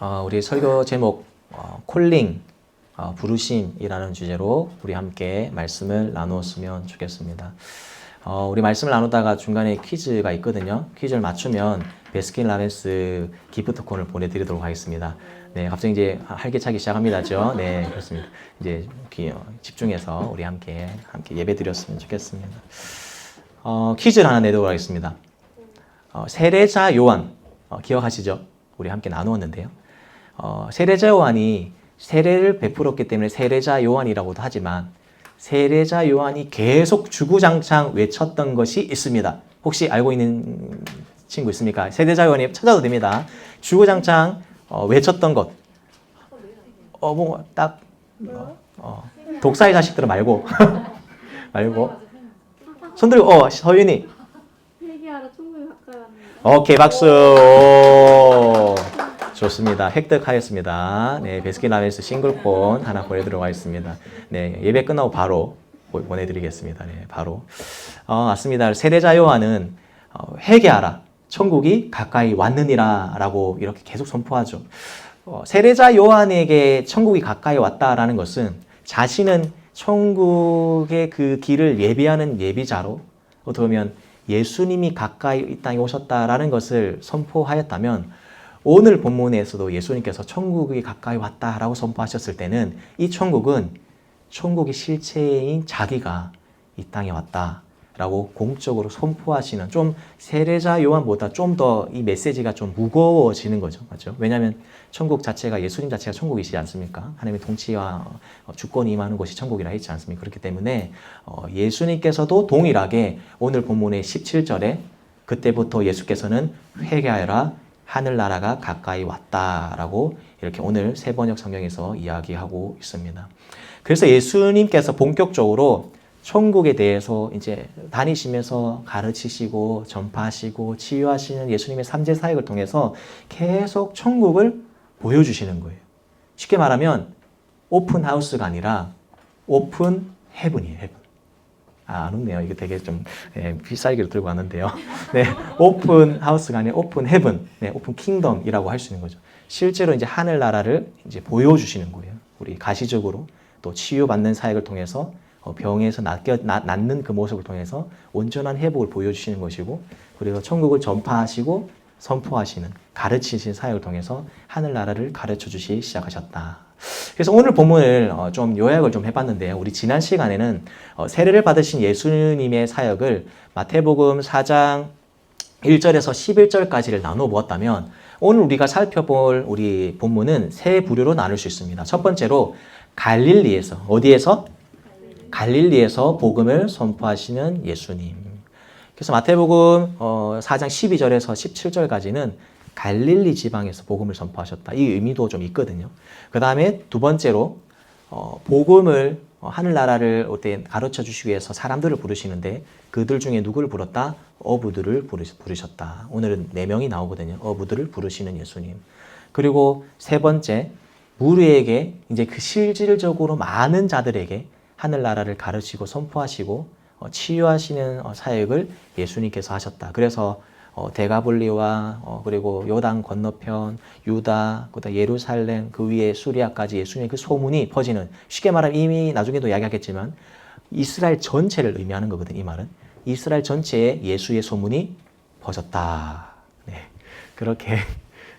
우리 설교 제목 콜링, 부르심이라는 주제로 우리 함께 말씀을 나누었으면 좋겠습니다. 우리 말씀을 나누다가 중간에 퀴즈가 있거든요. 퀴즈를 맞추면 베스킨라빈스 기프트콘을 보내드리도록 하겠습니다. 네, 갑자기 이제 활기차기 시작합니다죠. 네, 그렇습니다. 이제 집중해서 우리 함께 예배드렸으면 좋겠습니다. 퀴즈를 하나 내도록 하겠습니다. 세례자 요한, 기억하시죠? 우리 함께 나누었는데요. 세례자 요한이 세례를 베풀었기 때문에 세례자 요한이라고도 하지만 세례자 요한이 계속 주구장창 외쳤던 것이 있습니다. 혹시 알고 있는 친구 있습니까? 세례자 요한이 찾아도 됩니다. 주구장창 외쳤던 것. 독사의 자식들은 말고. 말고. 손 들고, 서윤이. 회개하라 천국에 가까이 왔네. 오케이, 박수. 좋습니다. 획득하였습니다. 네, 베스킨라빈스 싱글폰 하나 보내드리도록 하겠습니다. 네, 예배 끝나고 바로 보내드리겠습니다. 네, 바로. 맞습니다. 세례자 요한은 회개하라. 천국이 가까이 왔느니라 라고 이렇게 계속 선포하죠. 세례자 요한에게 천국이 가까이 왔다라는 것은 자신은 천국의 그 길을 예비하는 예비자로 어떻게 보면 예수님이 가까이 이 땅에 오셨다라는 것을 선포하였다면 오늘 본문에서도 예수님께서 천국이 가까이 왔다라고 선포하셨을 때는 이 천국은 천국의 실체인 자기가 이 땅에 왔다라고 공적으로 선포하시는 좀 세례자 요한보다 좀 더 이 메시지가 좀 무거워지는 거죠. 맞죠? 왜냐하면 천국 자체가 예수님 자체가 천국이시지 않습니까? 하나님의 통치와 주권이 임하는 곳이 천국이라 했지 않습니까? 그렇기 때문에 예수님께서도 동일하게 오늘 본문의 17절에 그때부터 예수께서는 회개하여라 하늘나라가 가까이 왔다라고 이렇게 오늘 세번역 성경에서 이야기하고 있습니다. 그래서 예수님께서 본격적으로 천국에 대해서 이제 다니시면서 가르치시고 전파하시고 치유하시는 예수님의 3제 사역을 통해서 계속 천국을 보여주시는 거예요. 쉽게 말하면 오픈 하우스가 아니라 오픈 헤븐이에요. 헤븐. 안 웃네요. 이거 되게 좀 비쌀기로 들고 왔는데요. 네, 오픈 하우스가 아니라 오픈 헤븐, 네, 오픈 킹덤이라고 할 수 있는 거죠. 실제로 이제 하늘나라를 이제 보여주시는 거예요. 우리 가시적으로 또 치유받는 사역을 통해서 병에서 낫는 그 모습을 통해서 온전한 회복을 보여주시는 것이고, 그리고 천국을 전파하시고 선포하시는 가르치신 사역을 통해서 하늘나라를 가르쳐주시기 시작하셨다. 그래서 오늘 본문을 좀 요약을 좀 해봤는데요. 우리 지난 시간에는 세례를 받으신 예수님의 사역을 마태복음 4장 1절에서 11절까지를 나누어 보았다면 오늘 우리가 살펴볼 우리 본문은 세 부류로 나눌 수 있습니다. 첫 번째로 갈릴리에서, 어디에서? 갈릴리에서 복음을 선포하시는 예수님. 그래서 마태복음 4장 12절에서 17절까지는 갈릴리 지방에서 복음을 선포하셨다. 이 의미도 좀 있거든요. 그 다음에 두 번째로 복음을 하늘나라를 가르쳐 주시기 위해서 사람들을 부르시는데 그들 중에 누구를 불렀다? 어부들을 부르셨다. 오늘은 4명이 나오거든요. 어부들을 부르시는 예수님. 그리고 세 번째, 무리에게 이제 그 실질적으로 많은 자들에게 하늘나라를 가르치고 선포하시고 치유하시는 사역을 예수님께서 하셨다. 그래서 데가볼리와 그리고 요단 건너편 유다, 그다음 예루살렘 그 위에 수리아까지 예수님의 그 소문이 퍼지는, 쉽게 말하면 이미 나중에도 이야기하겠지만 이스라엘 전체를 의미하는 거거든요. 이 말은 이스라엘 전체에 예수의 소문이 퍼졌다. 네, 그렇게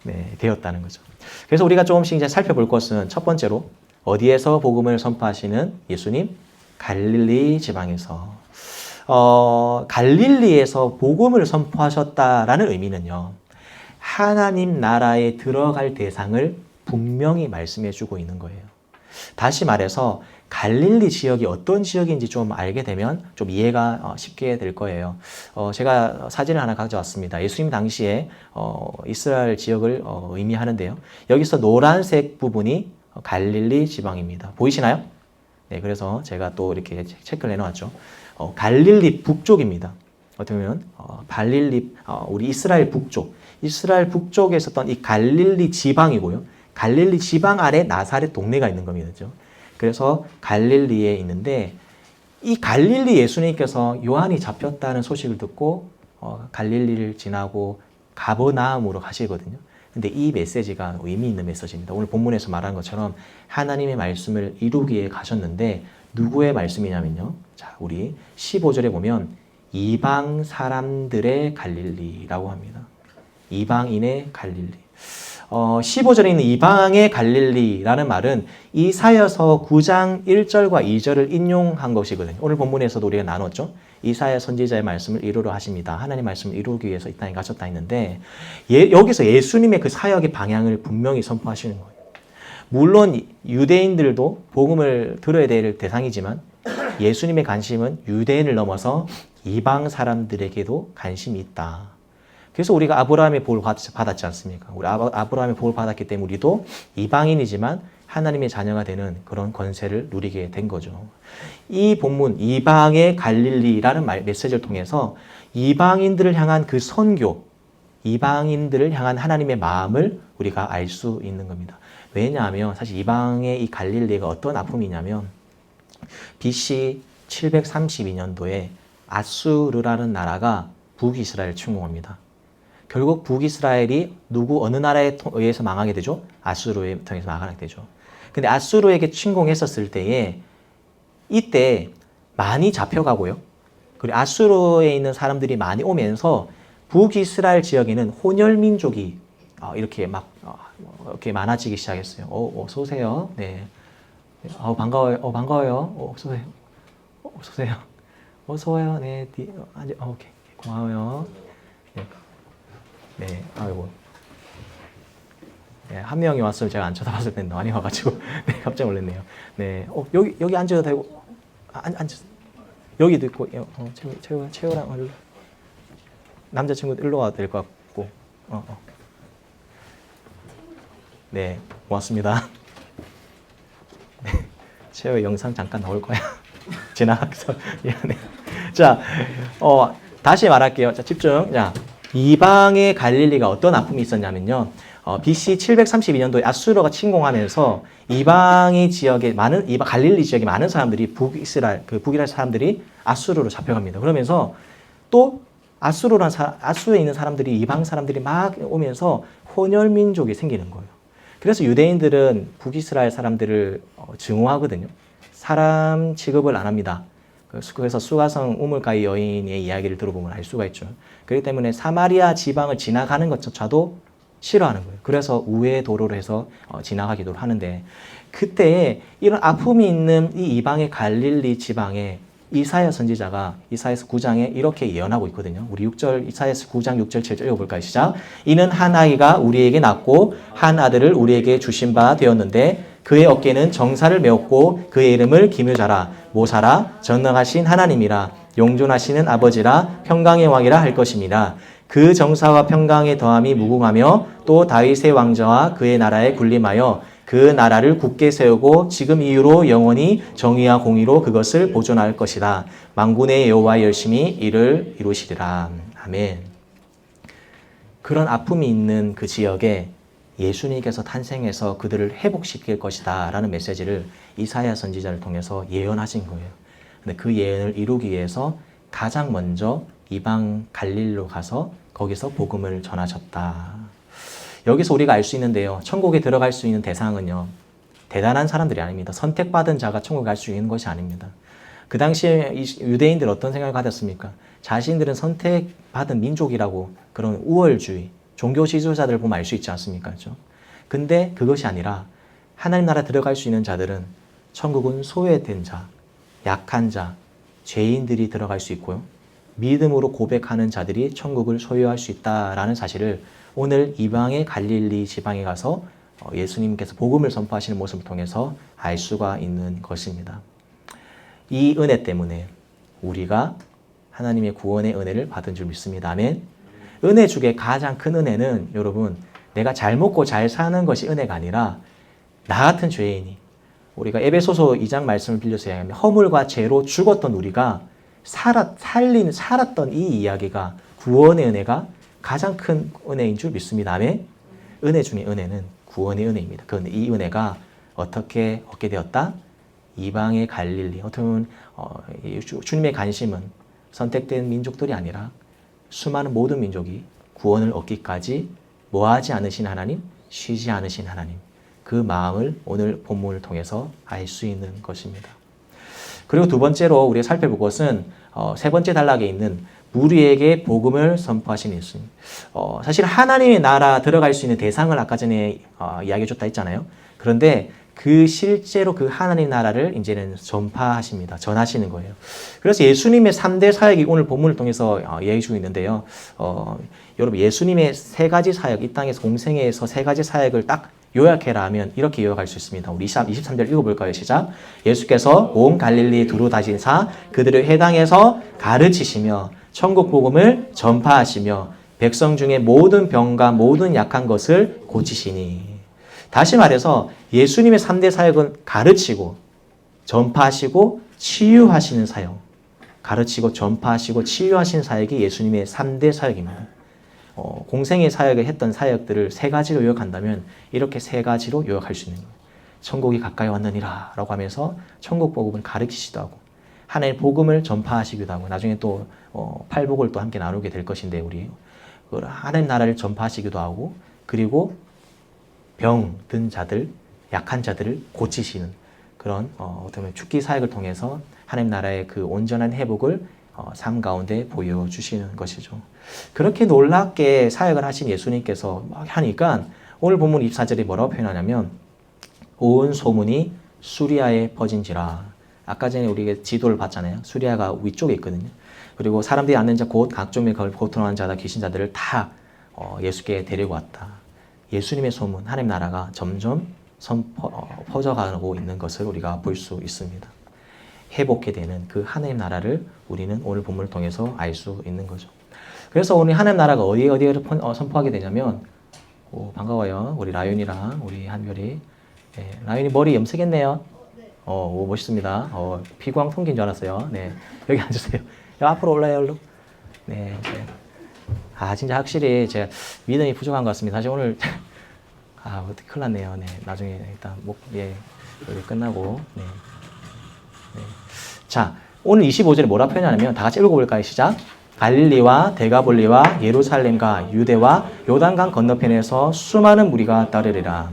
네, 되었다는 거죠. 그래서 우리가 조금씩 이제 살펴볼 것은 첫 번째로 어디에서 복음을 선포하시는 예수님? 갈릴리 지방에서. 갈릴리에서 복음을 선포하셨다라는 의미는요, 하나님 나라에 들어갈 대상을 분명히 말씀해 주고 있는 거예요. 다시 말해서 갈릴리 지역이 어떤 지역인지 좀 알게 되면 좀 이해가 쉽게 될 거예요. 제가 사진을 하나 가져왔습니다. 예수님 당시에 이스라엘 지역을 의미하는데요. 여기서 노란색 부분이 갈릴리 지방입니다. 보이시나요? 네, 그래서 제가 또 이렇게 체크를 해놓았죠. 갈릴리 북쪽입니다. 어떻게 보면 우리 이스라엘 북쪽에 있었던 이 갈릴리 지방이고요. 갈릴리 지방 아래 나사렛 동네가 있는 겁니다. 그렇죠? 그래서 갈릴리에 있는데 이 갈릴리 예수님께서 요한이 잡혔다는 소식을 듣고 갈릴리를 지나고 가버나움으로 가시거든요. 근데 이 메시지가 의미 있는 메시지입니다. 오늘 본문에서 말한 것처럼 하나님의 말씀을 이루기 위해 가셨는데 누구의 말씀이냐면요. 자, 우리 15절에 보면 이방 사람들의 갈릴리라고 합니다. 이방인의 갈릴리. 15절에 있는 이방의 갈릴리라는 말은 이사야서 9장 1절과 2절을 인용한 것이거든요. 오늘 본문에서도 우리가 나눴죠. 이사야 선지자의 말씀을 이루려 하십니다. 하나님의 말씀을 이루기 위해서 이 땅에 가셨다 했는데 여기서 예수님의 그 사역의 방향을 분명히 선포하시는 거예요. 물론 유대인들도 복음을 들어야 될 대상이지만 예수님의 관심은 유대인을 넘어서 이방 사람들에게도 관심이 있다. 그래서 우리가 아브라함의 복을 받았지 않습니까? 우리 아브라함의 복을 받았기 때문에 우리도 이방인이지만 하나님의 자녀가 되는 그런 권세를 누리게 된 거죠. 이 본문 이방의 갈릴리라는 메시지를 통해서 이방인들을 향한 그 선교, 이방인들을 향한 하나님의 마음을 우리가 알 수 있는 겁니다. 왜냐하면 사실 이방의 이 갈릴리가 어떤 아픔이냐면 BC 732년도에 아수르라는 나라가 북이스라엘을 침공합니다. 결국 북이스라엘이 어느 나라에 의해서 망하게 되죠? 아수르에 통해서 망하게 되죠. 근데 아수르에게 침공했었을 때에 이때 많이 잡혀가고요. 그리고 아수르에 있는 사람들이 많이 오면서 북이스라엘 지역에는 혼혈민족이 이렇게 이렇게 많아지기 시작했어요. 어서 오세요. 네. 반가워요. 반가워요. 어서 오세요. 어서 오세요. 어서 와요. 네. 오케이. 고마워요. 네. 네. 아이고. 네, 한 명이 왔어요. 제가 안 쳐다봤을 텐데 많이 와가지고 네, 깜짝 놀랐네요. 네. 여기 앉아도 되고 앉아. 여기도 있고 채우랑 일로. 남자친구 일로 와도 될 것 같고. 네, 고맙습니다. 네, 채호 영상 잠깐 나올 거야. 지나가서 미안해. 자, 다시 말할게요. 자, 집중. 자, 이방의 갈릴리가 어떤 아픔이 있었냐면요. BC 732년도에 아수르가 침공하면서 이방의 지역에 갈릴리 지역에 많은 사람들이 북이스라엘 사람들이 아수르로 잡혀갑니다. 그러면서 또 아수르에 있는 사람들이 이방 사람들이 막 오면서 혼혈 민족이 생기는 거예요. 그래서 유대인들은 북이스라엘 사람들을 증오하거든요. 사람 취급을 안 합니다. 그래서 수가성 우물가의 여인의 이야기를 들어보면 알 수가 있죠. 그렇기 때문에 사마리아 지방을 지나가는 것조차도 싫어하는 거예요. 그래서 우회 도로로 해서 지나가기도 하는데 그때 이런 아픔이 있는 이 이방의 갈릴리 지방에 이사야 선지자가 이사야서 9장에 이렇게 예언하고 있거든요. 우리 6절 이사야서 9장 6절 7절 읽어볼까요? 시작. 이는 한 아이가 우리에게 낳고 한 아들을 우리에게 주신 바 되었는데 그의 어깨는 정사를 메었고 그의 이름을 기묘자라 모사라 전능하신 하나님이라 용존하시는 아버지라 평강의 왕이라 할 것입니다. 그 정사와 평강의 더함이 무궁하며 또 다윗의 왕좌와 그의 나라에 군림하여 그 나라를 굳게 세우고 지금 이후로 영원히 정의와 공의로 그것을 보존할 것이다. 만군의 여호와 열심히 이를 이루시리라. 아멘. 그런 아픔이 있는 그 지역에 예수님께서 탄생해서 그들을 회복시킬 것이다 라는 메시지를 이사야 선지자를 통해서 예언하신 거예요. 근데 그 예언을 이루기 위해서 가장 먼저 이방 갈릴리로 가서 거기서 복음을 전하셨다. 여기서 우리가 알 수 있는데요. 천국에 들어갈 수 있는 대상은요. 대단한 사람들이 아닙니다. 선택받은 자가 천국에 갈 수 있는 것이 아닙니다. 그 당시에 유대인들 어떤 생각을 가졌습니까? 자신들은 선택받은 민족이라고 그런 우월주의, 종교 지도자들을 보면 알 수 있지 않습니까? 그렇죠? 근데 그것이 아니라 하나님 나라 들어갈 수 있는 자들은 천국은 소외된 자, 약한 자, 죄인들이 들어갈 수 있고요. 믿음으로 고백하는 자들이 천국을 소유할 수 있다라는 사실을 오늘 이방의 갈릴리 지방에 가서 예수님께서 복음을 선포하시는 모습을 통해서 알 수가 있는 것입니다. 이 은혜 때문에 우리가 하나님의 구원의 은혜를 받은 줄 믿습니다. 아멘. 은혜 중에 가장 큰 은혜는 여러분 내가 잘 먹고 잘 사는 것이 은혜가 아니라 나 같은 죄인이 우리가 에베소서 2장 말씀을 빌려서 이야기하면 허물과 죄로 죽었던 우리가 살았던 이 이야기가 구원의 은혜가 가장 큰 은혜인 줄 믿습니다. 아멘. 은혜 중에 은혜는 구원의 은혜입니다. 그런데 이 은혜가 어떻게 얻게 되었다? 이방의 갈릴리. 어떻게 보면 주님의 관심은 선택된 민족들이 아니라 수많은 모든 민족이 구원을 얻기까지 뭐하지 않으신 하나님? 쉬지 않으신 하나님. 그 마음을 오늘 본문을 통해서 알 수 있는 것입니다. 그리고 두 번째로 우리가 살펴볼 것은 세 번째 단락에 있는 무리에게 복음을 선포하신 예수님. 사실 하나님의 나라 들어갈 수 있는 대상을 아까 전에 이야기해 줬다 했잖아요. 그런데 그 실제로 그 하나님 나라를 이제는 전파하십니다. 전하시는 거예요. 그래서 예수님의 3대 사역이 오늘 본문을 통해서 이야기해 주고 있는데요. 여러분 예수님의 세 가지 사역, 이 땅에서 공생애에서 세 가지 사역을 딱 요약해라 하면 이렇게 요약할 수 있습니다. 우리 23절 읽어볼까요? 시작. 예수께서 온 갈릴리 두루 다니사 그들을 회당에서 가르치시며 천국 복음을 전파하시며 백성 중에 모든 병과 모든 약한 것을 고치시니. 다시 말해서 예수님의 3대 사역은 가르치고 전파하시고 치유하시는 사역. 가르치고 전파하시고 치유하시는 사역이 예수님의 3대 사역입니다. 공생의 사역을 했던 사역들을 세 가지로 요약한다면 이렇게 세 가지로 요약할 수 있는 거예요. 천국이 가까이 왔느니라 라고 하면서 천국 복음을 가르치시기도 하고 하나님의 복음을 전파하시기도 하고 나중에 또 팔복을 또 함께 나누게 될 것인데 우리 하나님 나라를 전파하시기도 하고 그리고 병 든 자들, 약한 자들을 고치시는 그런 어떻게 보면 죽기 사역을 통해서 하나님 나라의 그 온전한 회복을 삶 가운데 보여주시는 것이죠. 그렇게 놀랍게 사역을 하신 예수님께서 막 하니까 오늘 본문 24절에 뭐라고 표현하냐면 온 소문이 수리아에 퍼진지라. 아까 전에 우리가 지도를 봤잖아요. 수리아가 위쪽에 있거든요. 그리고 사람들이 앉는 자 곧 각종의 고통하는 자다 귀신 자들을 다 예수께 데리고 왔다. 예수님의 소문, 하나님 나라가 점점 퍼져가고 있는 것을 우리가 볼 수 있습니다. 회복해 되는 그 하나님 나라를 우리는 오늘 본문을 통해서 알 수 있는 거죠. 그래서 오늘 하나님 나라가 어디에 선포하게 되냐면 반가워요. 우리 라윤이랑 우리 한별이. 네, 라윤이 머리 염색했네요. 멋있습니다. 피광 풍기인 줄 알았어요. 네, 여기 앉으세요. 앞으로 올라요, 얼른. 네, 네. 진짜 확실히 제가 믿음이 부족한 것 같습니다. 사실 오늘 어떻게 큰일 났네요. 네, 나중에 일단 여기 끝나고. 네. 네. 자, 오늘 25절에 뭐라 표현하냐면 다 같이 읽어볼까요? 시작. 갈릴리와 데가볼리와 예루살렘과 유대와 요단강 건너편에서 수많은 무리가 따르리라.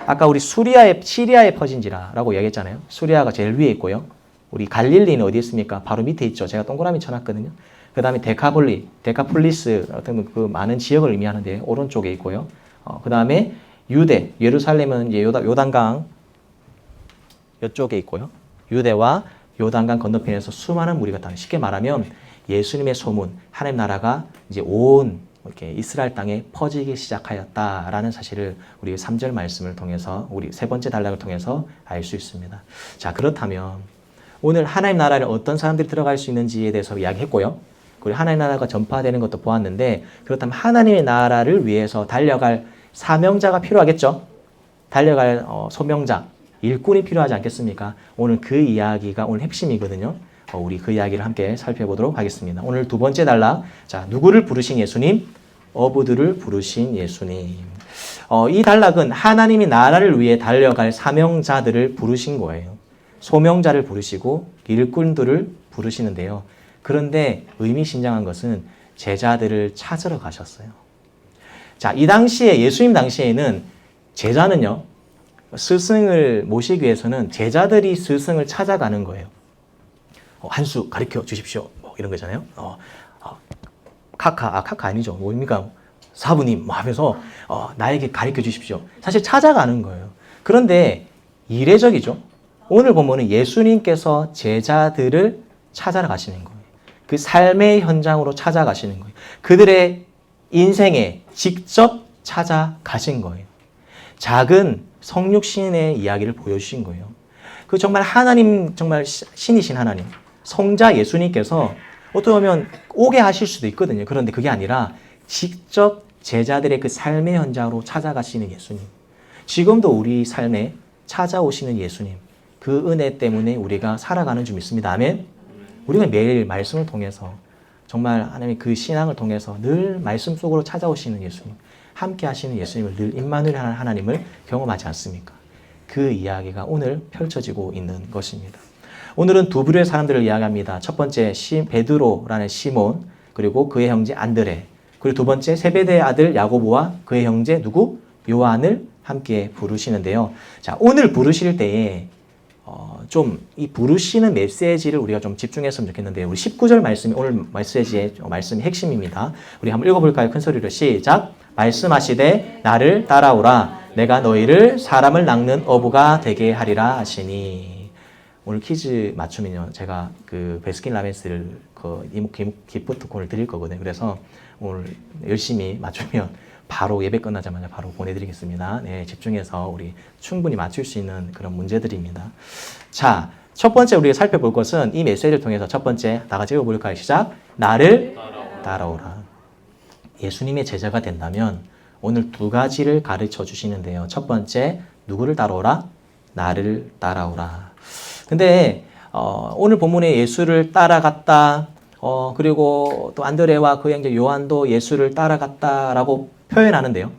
아까 우리 시리아에 퍼진지라 라고 이야기했잖아요. 수리아가 제일 위에 있고요. 우리 갈릴리는 어디 있습니까? 바로 밑에 있죠. 제가 동그라미 쳐놨거든요. 그 다음에 데카폴리스 어떤 그 많은 지역을 의미하는데 오른쪽에 있고요. 그 다음에 유대, 예루살렘은 이제 요단강 이쪽에 있고요. 유대와 요단강 건너편에서 수많은 무리가 따르는. 쉽게 말하면 예수님의 소문, 하나님 나라가 이제 온 이렇게 이스라엘 땅에 퍼지기 시작하였다라는 사실을 우리 3절 말씀을 통해서 우리 세 번째 단락을 통해서 알 수 있습니다. 자, 그렇다면 오늘 하나님 나라를 어떤 사람들이 들어갈 수 있는지에 대해서 이야기했고요. 그리고 하나님 나라가 전파되는 것도 보았는데 그렇다면 하나님의 나라를 위해서 달려갈 사명자가 필요하겠죠. 달려갈 소명자, 일꾼이 필요하지 않겠습니까? 오늘 그 이야기가 오늘 핵심이거든요. 우리 그 이야기를 함께 살펴보도록 하겠습니다. 오늘 두 번째 단락. 자, 누구를 부르신 예수님? 어부들을 부르신 예수님. 이 단락은 하나님의 나라를 위해 달려갈 사명자들을 부르신 거예요. 소명자를 부르시고 일꾼들을 부르시는데요. 그런데 의미심장한 것은 제자들을 찾으러 가셨어요. 자, 이 당시에 예수님 당시에는 제자는요. 스승을 모시기 위해서는 제자들이 스승을 찾아가는 거예요. 한 수 가르쳐 주십시오. 뭐 이런 거잖아요. 카카 아니죠. 뭡니까? 사부님 하면서 나에게 가르쳐 주십시오. 사실 찾아가는 거예요. 그런데 이례적이죠. 오늘 보면은 예수님께서 제자들을 찾아러 가시는 거예요. 그 삶의 현장으로 찾아가시는 거예요. 그들의 인생에 직접 찾아가신 거예요. 작은 성육신의 이야기를 보여주신 거예요. 그 정말 하나님, 정말 신이신 하나님, 성자 예수님께서 어떻게 보면 오게 하실 수도 있거든요. 그런데 그게 아니라 직접 제자들의 그 삶의 현장으로 찾아가시는 예수님. 지금도 우리 삶에 찾아오시는 예수님. 그 은혜 때문에 우리가 살아가는 줄 믿습니다. 아멘. 우리가 매일 말씀을 통해서 정말 하나님의 그 신앙을 통해서 늘 말씀 속으로 찾아오시는 예수님. 함께 하시는 예수님을 늘 임마누엘 하나님을 경험하지 않습니까? 그 이야기가 오늘 펼쳐지고 있는 것입니다. 오늘은 두 부류의 사람들을 이야기합니다. 첫 번째 베드로라는 시몬, 그리고 그의 형제 안드레, 그리고 두 번째 세베대의 아들 야고보와 그의 형제 누구? 요한을 함께 부르시는데요. 자, 오늘 부르실 때에 좀 이 부르시는 메시지를 우리가 좀 집중했으면 좋겠는데요. 우리 19절 말씀이 오늘 메시지의 말씀이 핵심입니다. 우리 한번 읽어볼까요? 큰 소리로 시작. 말씀하시되 나를 따라오라. 내가 너희를 사람을 낚는 어부가 되게 하리라 하시니. 오늘 퀴즈 맞추면요, 제가 그 베스킨 라빈스를 그 기프트콘을 드릴 거거든요. 그래서 오늘 열심히 맞추면 바로 예배 끝나자마자 바로 보내드리겠습니다. 네, 집중해서 우리 충분히 맞출 수 있는 그런 문제들입니다. 자, 첫 번째 우리가 살펴볼 것은 이 메시지를 통해서 첫 번째 다 같이 읽어볼까요? 시작. 나를 따라오라. 예수님의 제자가 된다면 오늘 두 가지를 가르쳐 주시는데요. 첫 번째, 누구를 따라오라? 나를 따라오라. 근데 오늘 본문에 예수를 따라갔다. 그리고 또 안드레와 그 형제 요한도 예수를 따라갔다라고 표현하는데요.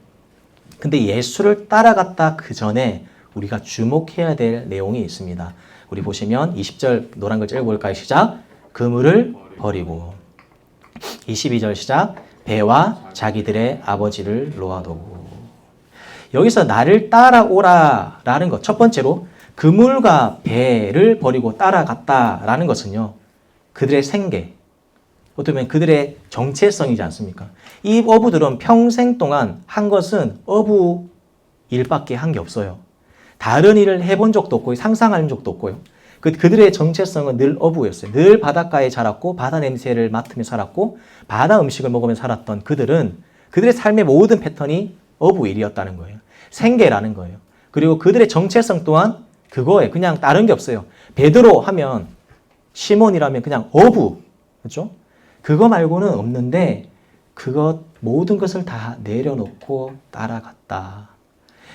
근데 예수를 따라갔다 그 전에 우리가 주목해야 될 내용이 있습니다. 우리 보시면 20절 노란 글 읽어볼까요? 시작. 그물을 버리고 22절 시작. 배와 자기들의 아버지를 놓아두고. 여기서 나를 따라오라 라는 것, 첫 번째로 그물과 배를 버리고 따라갔다라는 것은요, 그들의 생계, 어떻게 보면 그들의 정체성이지 않습니까? 이 어부들은 평생 동안 한 것은 어부 일밖에 한 게 없어요. 다른 일을 해본 적도 없고 상상한 적도 없고요. 그들의 정체성은 늘 어부였어요. 늘 바닷가에 자랐고 바다 냄새를 맡으며 살았고 바다 음식을 먹으며 살았던 그들은 그들의 삶의 모든 패턴이 어부 일이었다는 거예요. 생계라는 거예요. 그리고 그들의 정체성 또한 그거에 그냥 다른 게 없어요. 베드로 하면 시몬이라면 그냥 어부, 그렇죠? 그거 말고는 없는데 그것 모든 것을 다 내려놓고 따라갔다.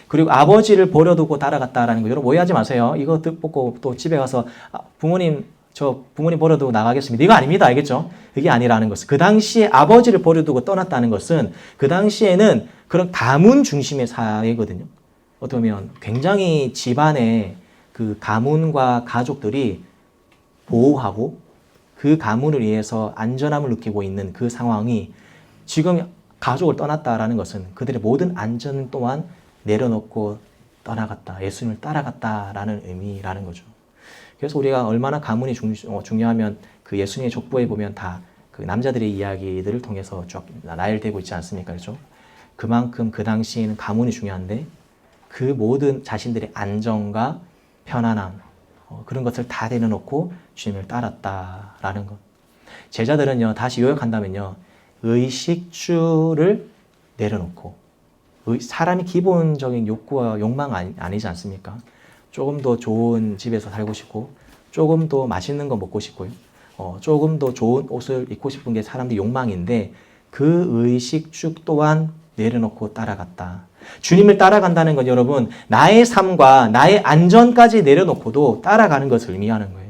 그리고 아버지를 버려두고 따라갔다라는 거 여러분 오해하지 마세요. 이거 듣고 또 집에 가서 부모님 버려두고 나가겠습니다. 이거 아닙니다. 알겠죠? 그게 아니라는 것은 그 당시에 아버지를 버려두고 떠났다는 것은 그 당시에는 그런 가문 중심의 사회거든요. 어떻게 보면 굉장히 집안의 그 가문과 가족들이 보호하고 그 가문을 위해서 안전함을 느끼고 있는 그 상황이 지금 가족을 떠났다라는 것은 그들의 모든 안전 또한 내려놓고 떠나갔다. 예수님을 따라갔다라는 의미라는 거죠. 그래서 우리가 얼마나 가문이 중요하면 그 예수님의 족보에 보면 다 그 남자들의 이야기들을 통해서 쭉 나열되고 있지 않습니까? 그렇죠? 그만큼 그 당시에는 가문이 중요한데 그 모든 자신들의 안정과 편안함 그런 것을 다 내려놓고 주님을 따랐다라는 것. 제자들은요, 다시 요약한다면요, 의식주를 내려놓고 사람이 기본적인 욕구와 욕망 아니지 않습니까? 조금 더 좋은 집에서 살고 싶고 조금 더 맛있는 거 먹고 싶고요. 조금 더 좋은 옷을 입고 싶은 게 사람들의 욕망인데 그 의식주 또한 내려놓고 따라갔다. 주님을 따라간다는 건 여러분 나의 삶과 나의 안전까지 내려놓고도 따라가는 것을 의미하는 거예요.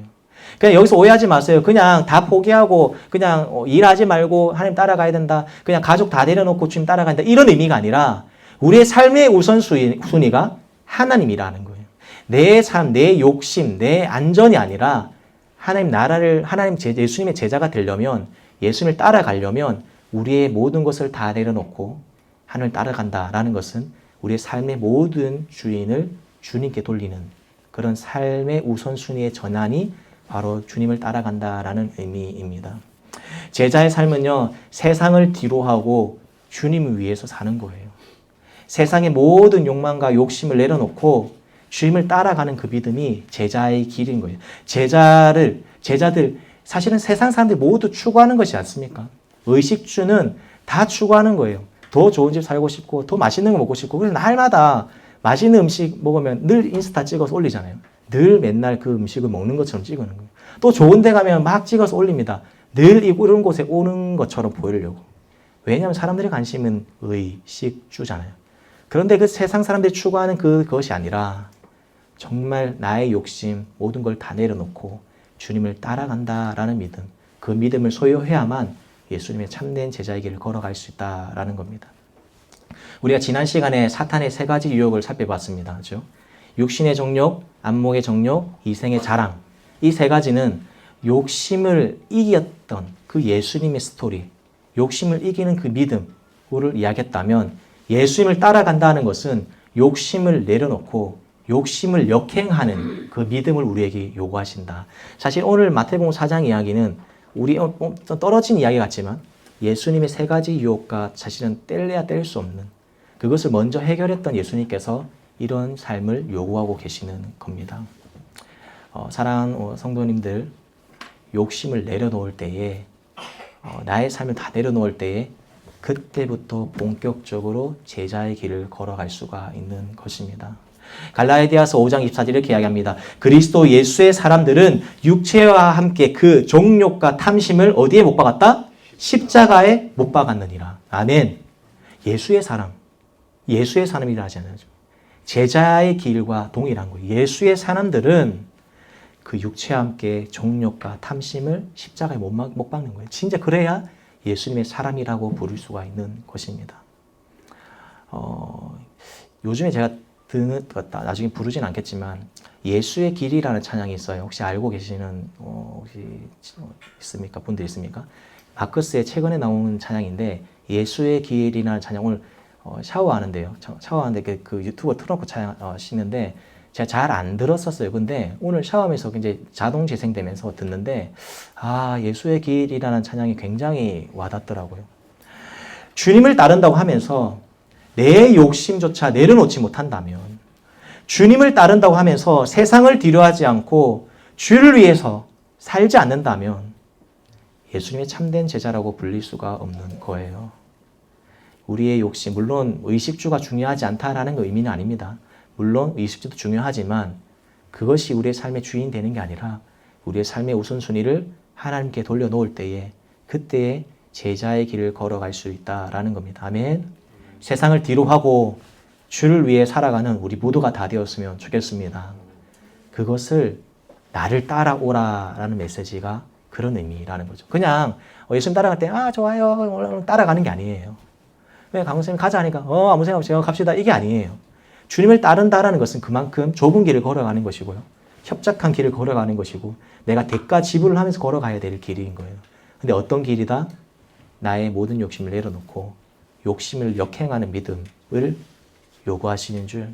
그냥 여기서 오해하지 마세요. 그냥 다 포기하고 그냥 일하지 말고 하나님 따라가야 된다. 그냥 가족 다 내려놓고 주님 따라간다. 이런 의미가 아니라 우리의 삶의 우선순위가 하나님이라는 거예요. 내 삶, 내 욕심, 내 안전이 아니라 하나님 나라를, 예수님의 제자가 되려면, 예수님을 따라가려면 우리의 모든 것을 다 내려놓고 하나님을 따라간다라는 것은 우리의 삶의 모든 주인을 주님께 돌리는 그런 삶의 우선순위의 전환이 바로 주님을 따라간다라는 의미입니다. 제자의 삶은요, 세상을 뒤로하고 주님을 위해서 사는 거예요. 세상의 모든 욕망과 욕심을 내려놓고 주님을 따라가는 그 믿음이 제자의 길인 거예요. 제자들, 사실은 세상 사람들이 모두 추구하는 것이 않습니까? 의식주는 다 추구하는 거예요. 더 좋은 집 살고 싶고, 더 맛있는 거 먹고 싶고, 그래서 날마다 맛있는 음식 먹으면 늘 인스타 찍어서 올리잖아요. 늘 맨날 그 음식을 먹는 것처럼 찍는 거예요. 또 좋은 데 가면 막 찍어서 올립니다. 늘 이런 곳에 오는 것처럼 보이려고. 왜냐하면 사람들의 관심은 의식주잖아요. 그런데 그 세상 사람들이 추구하는 그것이 아니라 정말 나의 욕심 모든 걸 다 내려놓고 주님을 따라간다라는 믿음, 그 믿음을 소유해야만 예수님의 참된 제자의 길을 걸어갈 수 있다라는 겁니다. 우리가 지난 시간에 사탄의 세 가지 유혹을 살펴봤습니다. 그렇죠? 육신의 정욕, 안목의 정욕, 이생의 자랑. 이 세 가지는 욕심을 이겼던 그 예수님의 스토리, 욕심을 이기는 그 믿음, 이야기했다면 예수님을 따라간다는 것은 욕심을 내려놓고 욕심을 역행하는 그 믿음을 우리에게 요구하신다. 사실 오늘 마태복음 4장 이야기는 우리 떨어진 이야기 같지만 예수님의 세 가지 유혹과 사실은 뗄래야 뗄 수 없는 그것을 먼저 해결했던 예수님께서 이런 삶을 요구하고 계시는 겁니다. 사랑하는 성도님들, 욕심을 내려놓을 때에 나의 삶을 다 내려놓을 때에 그때부터 본격적으로 제자의 길을 걸어갈 수가 있는 것입니다. 갈라디아서 5장 24절 이렇게 이야기합니다. 그리스도 예수의 사람들은 육체와 함께 그 정욕과 탐심을 어디에 못 박았다? 십자가에 못 박았느니라. 아멘. 예수의 사람이라 하지 않아요. 제자의 길과 동일한 거예요. 예수의 사람들은 그 육체와 함께 정욕과 탐심을 십자가에 못 박는 거예요. 진짜 그래야 예수님의 사람이라고 부를 수가 있는 것입니다. 요즘에 제가 나중에 부르진 않겠지만 예수의 길이라는 찬양이 있어요. 혹시 알고 계시는 혹시 있습니까? 분들 있습니까? 마커스의 최근에 나온 찬양인데 예수의 길이라는 찬양을 샤워하는데요. 샤워하는데 그 유튜브 틀어놓고 씻는데 제가 잘 안 들었었어요. 근데 오늘 샤워하면서 이제 자동 재생되면서 듣는데 예수의 길이라는 찬양이 굉장히 와닿더라고요. 주님을 따른다고 하면서 내 욕심조차 내려놓지 못한다면, 주님을 따른다고 하면서 세상을 뒤로하지 않고 주를 위해서 살지 않는다면 예수님의 참된 제자라고 불릴 수가 없는 거예요. 우리의 욕심, 물론 의식주가 중요하지 않다라는 의미는 아닙니다. 물론 의식주도 중요하지만 그것이 우리의 삶의 주인 되는 게 아니라 우리의 삶의 우선순위를 하나님께 돌려놓을 때에 그때에 제자의 길을 걸어갈 수 있다라는 겁니다. 아멘. 세상을 뒤로 하고 주를 위해 살아가는 우리 모두가 다 되었으면 좋겠습니다. 그것을 나를 따라오라라는 메시지가 그런 의미라는 거죠. 그냥 예수님 따라갈 때 좋아요 따라가는 게 아니에요. 왜 강원쌤이 가자 하니까 아무 생각 없이 갑시다 이게 아니에요. 주님을 따른다라는 것은 그만큼 좁은 길을 걸어가는 것이고요. 협착한 길을 걸어가는 것이고 내가 대가 지불을 하면서 걸어가야 될 길인 거예요. 근데 어떤 길이다? 나의 모든 욕심을 내려놓고 욕심을 역행하는 믿음을 요구하시는 줄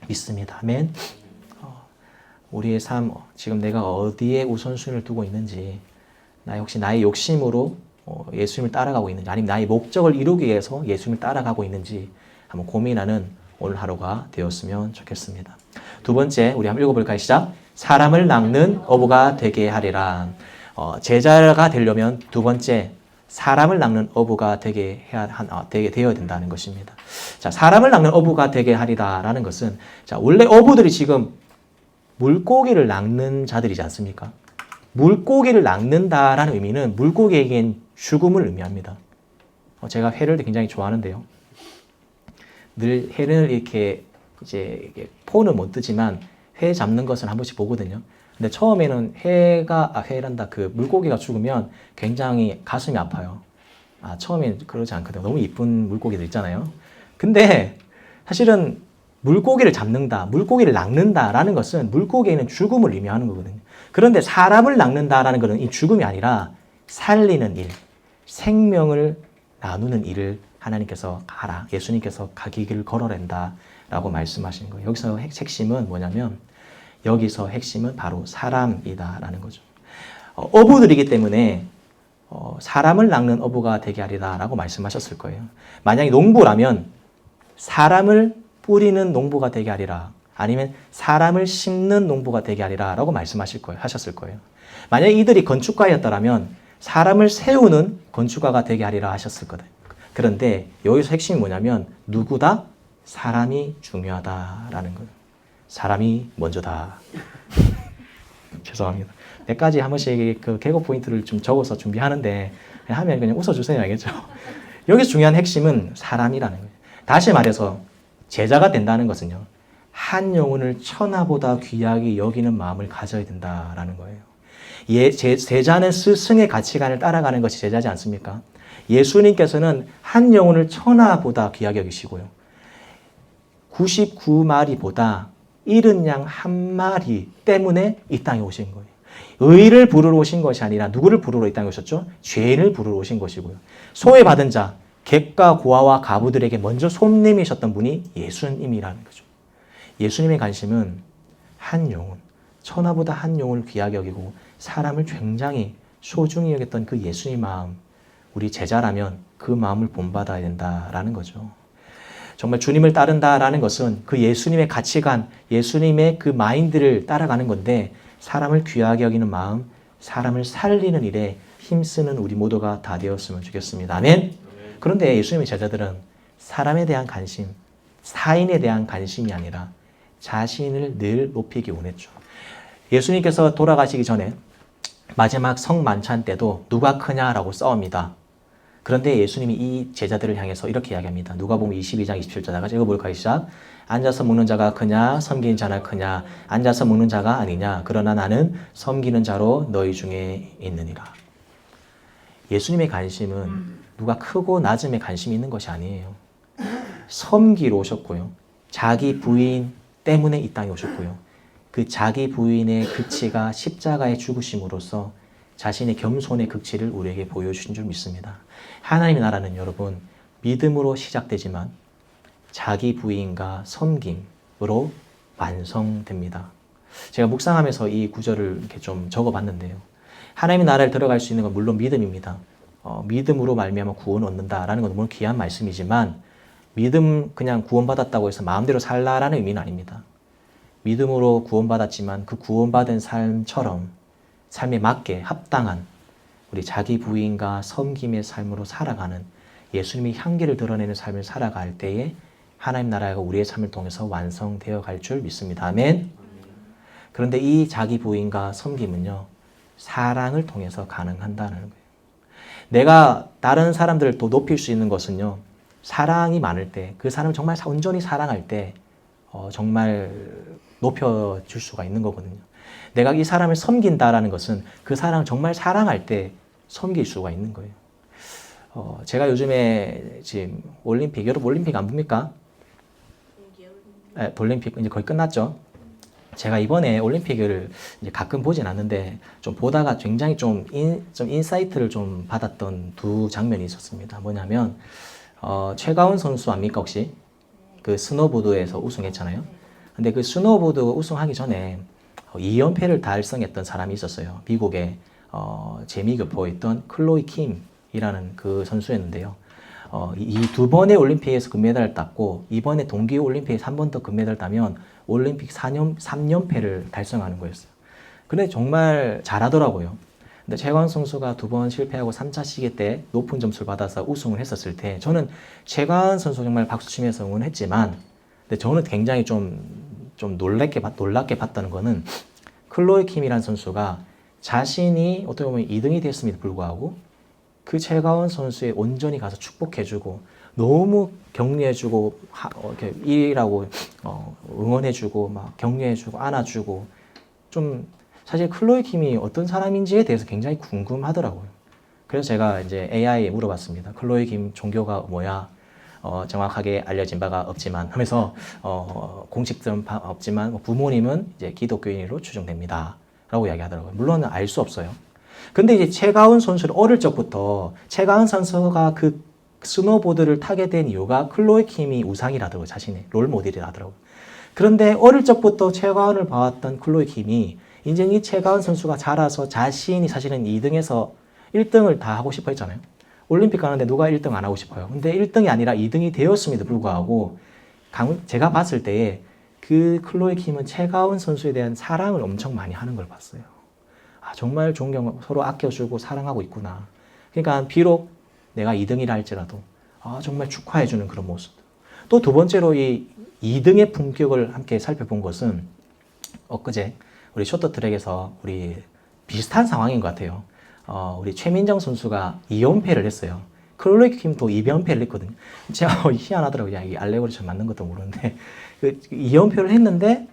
믿습니다. 아멘. 우리의 삶, 지금 내가 어디에 우선순위를 두고 있는지, 혹시 나의 욕심으로 예수님을 따라가고 있는지, 아니면 나의 목적을 이루기 위해서 예수님을 따라가고 있는지 한번 고민하는 오늘 하루가 되었으면 좋겠습니다. 두 번째, 우리 한번 읽어볼까요? 시작. 사람을 낚는 어부가 되게 하리라. 제자가 되려면 두 번째, 사람을 낚는 어부가 되게 되어야 된다는 것입니다. 자, 사람을 낚는 어부가 되게 하리라라는 것은, 자, 원래 어부들이 지금 물고기를 낚는 자들이지 않습니까? 물고기를 낚는다라는 의미는 물고기에겐 죽음을 의미합니다. 제가 회를 굉장히 좋아하는데요. 늘 회를 이렇게 포는 못 뜨지만 회 잡는 것은 한 번씩 보거든요. 근데 처음에는 그 물고기가 죽으면 굉장히 가슴이 아파요. 처음엔 그러지 않거든요. 너무 이쁜 물고기들 있잖아요. 근데 사실은 물고기를 잡는다, 물고기를 낚는다라는 것은 물고기에는 죽음을 의미하는 거거든요. 그런데 사람을 낚는다라는 것은 이 죽음이 아니라 살리는 일, 생명을 나누는 일을 하나님께서 가라, 예수님께서 가기 길을 걸어낸다 라고 말씀하시는 거예요. 여기서 핵심은 뭐냐면, 여기서 핵심은 바로 사람이다라는 거죠. 어부들이기 때문에 사람을 낚는 어부가 되게 하리라 라고 말씀하셨을 거예요. 만약에 농부라면 사람을 뿌리는 농부가 되게 하리라, 아니면 사람을 심는 농부가 되게 하리라 라고 하셨을 거예요. 만약에 이들이 건축가였더라면 사람을 세우는 건축가가 되게 하리라 하셨을 거예요. 그런데 여기서 핵심이 뭐냐면 누구다? 사람이 중요하다라는 거예요. 사람이 먼저다. 죄송합니다. 몇 가지 한 번씩 그 개그 포인트를 좀 적어서 준비하는데 하면 그냥 웃어주세요. 알겠죠? 여기서 중요한 핵심은 사람이라는 거예요. 다시 말해서 제자가 된다는 것은요, 한 영혼을 천하보다 귀하게 여기는 마음을 가져야 된다라는 거예요. 제자는 스승의 가치관을 따라가는 것이 제자지 않습니까? 예수님께서는 한 영혼을 천하보다 귀하게 여기시고요, 99마리보다 잃은 양 한 마리 때문에 이 땅에 오신 거예요. 의를 부르러 오신 것이 아니라 누구를 부르러 이 땅에 오셨죠? 죄인을 부르러 오신 것이고요. 소외받은 자, 객과 고아와 가부들에게 먼저 손님이셨던 분이 예수님이라는 거죠. 예수님의 관심은 한 영혼, 천하보다 한 영혼을 귀하게 여기고 사람을 굉장히 소중히 여겼던 그 예수님 마음, 우리 제자라면 그 마음을 본받아야 된다라는 거죠. 정말 주님을 따른다라는 것은 그 예수님의 가치관, 예수님의 그 마인드를 따라가는 건데 사람을 귀하게 여기는 마음, 사람을 살리는 일에 힘쓰는 우리 모두가 다 되었으면 좋겠습니다. 아멘? 그런데 예수님의 제자들은 사람에 대한 관심, 사인에 대한 관심이 아니라 자신을 늘 높이기 원했죠. 예수님께서 돌아가시기 전에 마지막 성만찬 때도 누가 크냐라고 싸웁니다. 그런데 예수님이 이 제자들을 향해서 이렇게 이야기합니다. 누가복음 22장 27절 다 같이 읽어볼까요? 시작. 앉아서 먹는 자가 크냐 섬기는 자나 크냐 앉아서 먹는 자가 아니냐 그러나 나는 섬기는 자로 너희 중에 있느니라. 예수님의 관심은 누가 크고 낮음에 관심이 있는 것이 아니에요. 섬기러 오셨고요. 자기 부인 때문에 이 땅에 오셨고요. 그 자기 부인의 극치가 십자가의 죽으심으로써 자신의 겸손의 극치를 우리에게 보여주신 줄 믿습니다. 하나님의 나라는 여러분 믿음으로 시작되지만 자기 부인과 섬김으로 완성됩니다. 제가 묵상하면서 이 구절을 이렇게 좀 적어봤는데요. 하나님의 나라를 들어갈 수 있는 건 물론 믿음입니다. 믿음으로 말미암아 구원을 얻는다라는 건 물론 귀한 말씀이지만 믿음 그냥 구원받았다고 해서 마음대로 살라라는 의미는 아닙니다. 믿음으로 구원받았지만 그 구원받은 삶처럼 삶에 맞게 합당한 우리 자기 부인과 섬김의 삶으로 살아가는 예수님의 향기를 드러내는 삶을 살아갈 때에 하나님 나라가 우리의 삶을 통해서 완성되어 갈 줄 믿습니다. 아멘. 그런데 이 자기 부인과 섬김은요. 사랑을 통해서 가능한다는 거예요. 내가 다른 사람들을 더 높일 수 있는 것은요. 사랑이 많을 때, 그 사람을 정말 온전히 사랑할 때 정말 높여줄 수가 있는 거거든요. 내가 이 사람을 섬긴다라는 것은 그 사람을 정말 사랑할 때 섬길 수가 있는 거예요. 제가 요즘에 지금 올림픽, 여러분 올림픽 안 봅니까? 네, 올림픽 이제 거의 끝났죠. 제가 이번에 올림픽을 이제 가끔 보진 않는데 좀 보다가 굉장히 좀 인사이트를 좀 받았던 두 장면이 있었습니다. 뭐냐면 최가운 선수 압니까 혹시? 그 스노보드에서 우승했잖아요. 근데 그 스노보드 우승하기 전에 2연패를 달성했던 사람이 있었어요. 미국의 재미교포였던 클로이 킴이라는 그 선수였는데요. 이 두 번의 올림픽에서 금메달을 땄고 이번에 동계올림픽에서 한 번 더 금메달을 따면 올림픽 3연패를 달성하는 거였어요. 근데 정말 잘하더라고요. 근데 최가운 선수가 두 번 실패하고 3차 시기 때 높은 점수를 받아서 우승을 했었을 때 저는 최가운 선수 정말 박수치면서 응원했지만 근데 저는 굉장히 좀 놀랍게 봤다는 거는 클로이 킴이라는 선수가 자신이 어떻게 보면 2등이 됐음에도 불구하고 그 최가원 선수에 온전히 가서 축복해주고 너무 격려해주고 이렇게 일이라고 응원해주고 막 격려해주고 안아주고 좀 사실 클로이 킴이 어떤 사람인지에 대해서 굉장히 궁금하더라고요. 그래서 제가 이제 AI에 물어봤습니다. 클로이 킴 종교가 뭐야? 정확하게 알려진 바가 없지만 하면서 공식적인 바 없지만 부모님은 이제 기독교인으로 추정됩니다. 라고 이야기하더라고요. 물론 알 수 없어요. 근데 이제 최가운 선수는 어릴 적부터 최가운 선수가 그 스노보드를 타게 된 이유가 클로이 킴이 우상이라더라고요. 자신의 롤 모델이라더라고요. 그런데 어릴 적부터 최가운을 봐왔던 클로이 킴이 이제 이 최가운 선수가 자라서 자신이 사실은 2등에서 1등을 다 하고 싶어 했잖아요. 올림픽 가는데 누가 1등 안 하고 싶어요. 근데 1등이 아니라 2등이 되었음에도 불구하고 제가 봤을 때에 그 클로이 킴은 최가운 선수에 대한 사랑을 엄청 많이 하는 걸 봤어요. 아, 정말 서로 아껴주고 사랑하고 있구나. 그러니까 비록 내가 2등이라 할지라도 정말 축하해주는 그런 모습. 또 두 번째로 이 2등의 품격을 함께 살펴본 것은 엊그제 우리 쇼트트랙에서 우리 비슷한 상황인 것 같아요. 우리 최민정 선수가 2연패를 했어요. 클로이 킴도 2연패를 했거든요. 제가 희한하더라고요. 야, 이 알레고리처럼 맞는 것도 모르는데 2연패를 했는데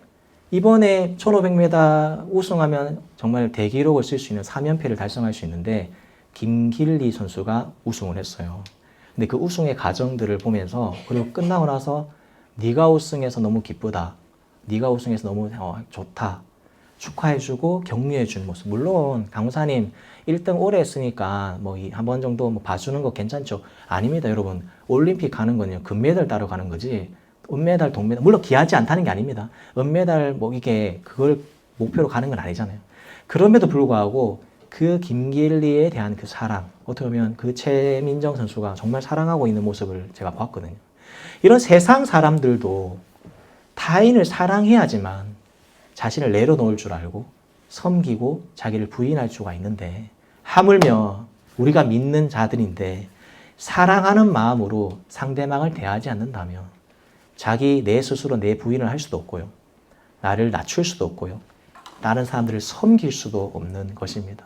이번에 1500m 우승하면 정말 대기록을 쓸 수 있는 3연패를 달성할 수 있는데 김길리 선수가 우승을 했어요. 근데 그 우승의 과정들을 보면서 그리고 끝나고 나서 네가 우승해서 너무 기쁘다. 네가 우승해서 너무 좋다. 축하해주고 격려해주는 모습. 물론 강사님 1등 오래 했으니까 뭐 한 번 정도 뭐 봐주는 거 괜찮죠? 아닙니다, 여러분. 올림픽 가는 건요 금메달 따러 가는 거지. 은메달, 동메달 물론 귀하지 않다는 게 아닙니다. 은메달 뭐 이게 그걸 목표로 가는 건 아니잖아요. 그럼에도 불구하고 그 김길리에 대한 그 사랑, 어떻게 보면 그 최민정 선수가 정말 사랑하고 있는 모습을 제가 봤거든요. 이런 세상 사람들도 타인을 사랑해야지만 자신을 내려놓을 줄 알고 섬기고 자기를 부인할 수가 있는데, 하물며 우리가 믿는 자들인데 사랑하는 마음으로 상대방을 대하지 않는다면 자기 내 스스로 내 부인을 할 수도 없고요. 나를 낮출 수도 없고요. 다른 사람들을 섬길 수도 없는 것입니다.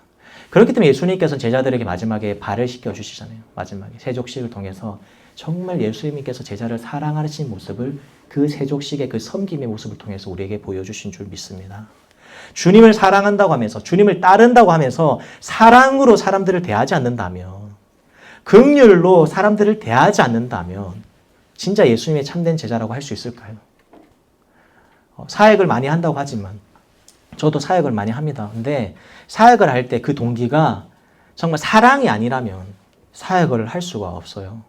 그렇기 때문에 예수님께서 제자들에게 마지막에 발을 씻겨주시잖아요. 마지막에 세족식을 통해서 정말 예수님께서 제자를 사랑하신 모습을 그 세족식의 그 섬김의 모습을 통해서 우리에게 보여주신 줄 믿습니다. 주님을 사랑한다고 하면서 주님을 따른다고 하면서 사랑으로 사람들을 대하지 않는다면, 긍휼로 사람들을 대하지 않는다면 진짜 예수님의 참된 제자라고 할 수 있을까요? 사역을 많이 한다고 하지만 저도 사역을 많이 합니다. 근데 사역을 할 때 그 동기가 정말 사랑이 아니라면 사역을 할 수가 없어요.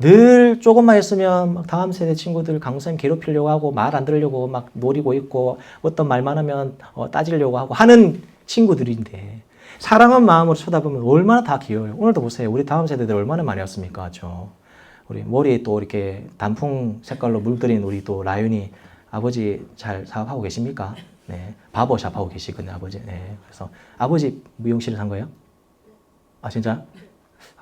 늘 조금만 했으면 막 다음 세대 친구들 강사님 괴롭히려고 하고 말 안 들으려고 막 노리고 있고 어떤 말만 하면 따지려고 하고 하는 친구들인데, 사랑한 마음으로 쳐다보면 얼마나 다 귀여워요. 오늘도 보세요. 우리 다음 세대들 얼마나 많이 왔습니까? 우리 머리에 또 이렇게 단풍 색깔로 물들인 우리 또 라윤이 아버지 잘 사업하고 계십니까? 네. 바버샵 하고 계시거든요, 아버지. 네. 그래서 아버지 미용실을 산 거예요? 아, 진짜?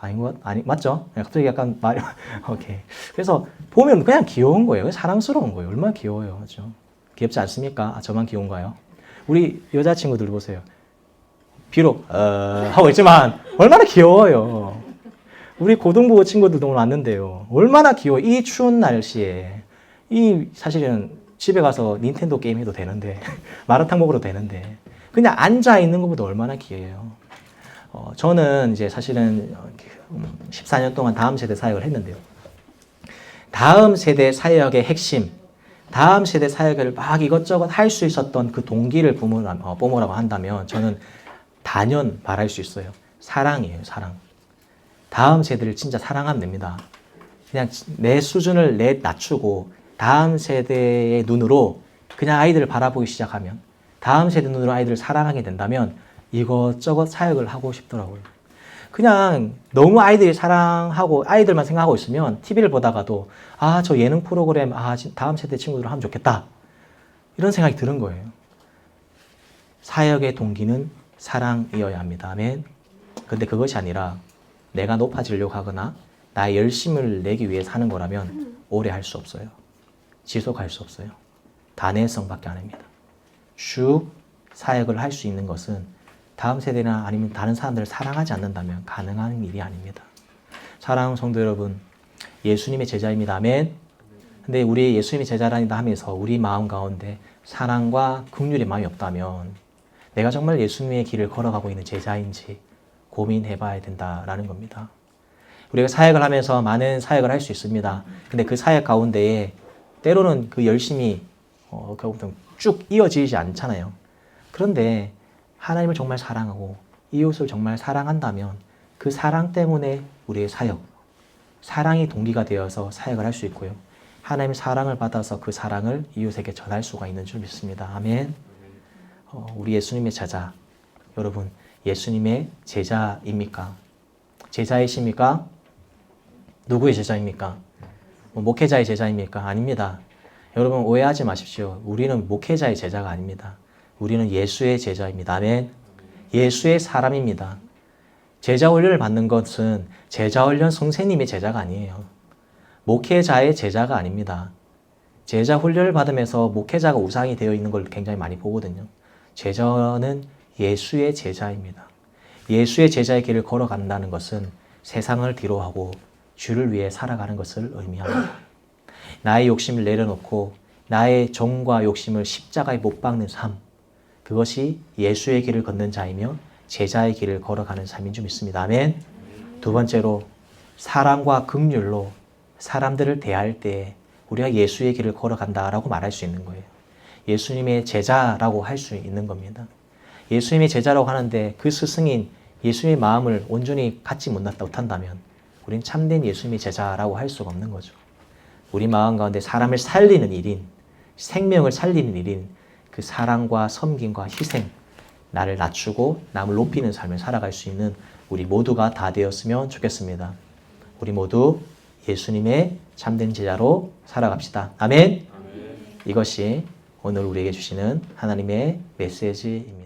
아닌 것, 아니, 맞죠? 갑자기 약간 말이, 오케이. 그래서 보면 그냥 귀여운 거예요. 사랑스러운 거예요. 얼마나 귀여워요. 그죠? 귀엽지 않습니까? 아, 저만 귀여운가요? 우리 여자친구들 보세요. 비록, 하고 있지만, 얼마나 귀여워요. 우리 고등부 친구들도 오늘 왔는데요. 얼마나 귀여워. 이 추운 날씨에. 사실은 집에 가서 닌텐도 게임 해도 되는데, 마라탕 먹어도 되는데, 그냥 앉아있는 것보다 얼마나 귀해요. 저는 이제 사실은 14년 동안 다음 세대 사역을 했는데요. 다음 세대 사역의 핵심, 다음 세대 사역을 막 이것저것 할 수 있었던 그 동기를 뿜으라고 한다면 저는 단연 말할 수 있어요. 사랑이에요, 사랑. 다음 세대를 진짜 사랑하면 됩니다. 그냥 내 수준을 낮추고 다음 세대의 눈으로 그냥 아이들을 바라보기 시작하면, 다음 세대 눈으로 아이들을 사랑하게 된다면 이것저것 사역을 하고 싶더라고요. 그냥 너무 아이들이 사랑하고 아이들만 생각하고 있으면 TV를 보다가도 아, 저 예능 프로그램 다음 세대 친구들 하면 좋겠다, 이런 생각이 드는 거예요. 사역의 동기는 사랑이어야 합니다. 아멘. 근데 그것이 아니라 내가 높아지려고 하거나 나의 열심을 내기 위해 사는 거라면 오래 할 수 없어요. 지속할 수 없어요. 단회성밖에 안 합니다. 쭉 사역을 할 수 있는 것은 다음 세대나 아니면 다른 사람들을 사랑하지 않는다면 가능한 일이 아닙니다. 사랑하는 성도 여러분, 예수님의 제자입니다. 아멘. 근데 우리 예수님의 제자라니다 하면서 우리 마음 가운데 사랑과 긍휼의 마음이 없다면 내가 정말 예수님의 길을 걸어가고 있는 제자인지 고민해 봐야 된다라는 겁니다. 우리가 사역을 하면서 많은 사역을 할 수 있습니다. 근데 그 사역 가운데에 때로는 그 열심히 결국 쭉 이어지지 않잖아요. 그런데 하나님을 정말 사랑하고 이웃을 정말 사랑한다면 그 사랑 때문에 우리의 사역, 사랑이 동기가 되어서 사역을 할 수 있고요. 하나님의 사랑을 받아서 그 사랑을 이웃에게 전할 수가 있는 줄 믿습니다. 아멘. 우리 예수님의 제자, 여러분 예수님의 제자입니까? 제자이십니까? 누구의 제자입니까? 목회자의 제자입니까? 아닙니다. 여러분 오해하지 마십시오. 우리는 목회자의 제자가 아닙니다. 우리는 예수의 제자입니다. 아멘. 예수의 사람입니다. 제자 훈련을 받는 것은 제자 훈련 선생님의 제자가 아니에요. 목회자의 제자가 아닙니다. 제자 훈련을 받으면서 목회자가 우상이 되어 있는 걸 굉장히 많이 보거든요. 제자는 예수의 제자입니다. 예수의 제자의 길을 걸어간다는 것은 세상을 뒤로하고 주를 위해 살아가는 것을 의미합니다. 나의 욕심을 내려놓고 나의 정과 욕심을 십자가에 못 박는 삶, 그것이 예수의 길을 걷는 자이며 제자의 길을 걸어가는 삶인 줄 믿습니다. 아멘. 두 번째로 사랑과 긍휼로 사람들을 대할 때 우리가 예수의 길을 걸어간다라고 말할 수 있는 거예요. 예수님의 제자라고 할 수 있는 겁니다. 예수님의 제자라고 하는데 그 스승인 예수님의 마음을 온전히 갖지 못한다면 우린 참된 예수님의 제자라고 할 수가 없는 거죠. 우리 마음 가운데 사람을 살리는 일인, 생명을 살리는 일인 그 사랑과 섬김과 희생, 나를 낮추고 남을 높이는 삶을 살아갈 수 있는 우리 모두가 다 되었으면 좋겠습니다. 우리 모두 예수님의 참된 제자로 살아갑시다. 아멘. 이것이 오늘 우리에게 주시는 하나님의 메시지입니다.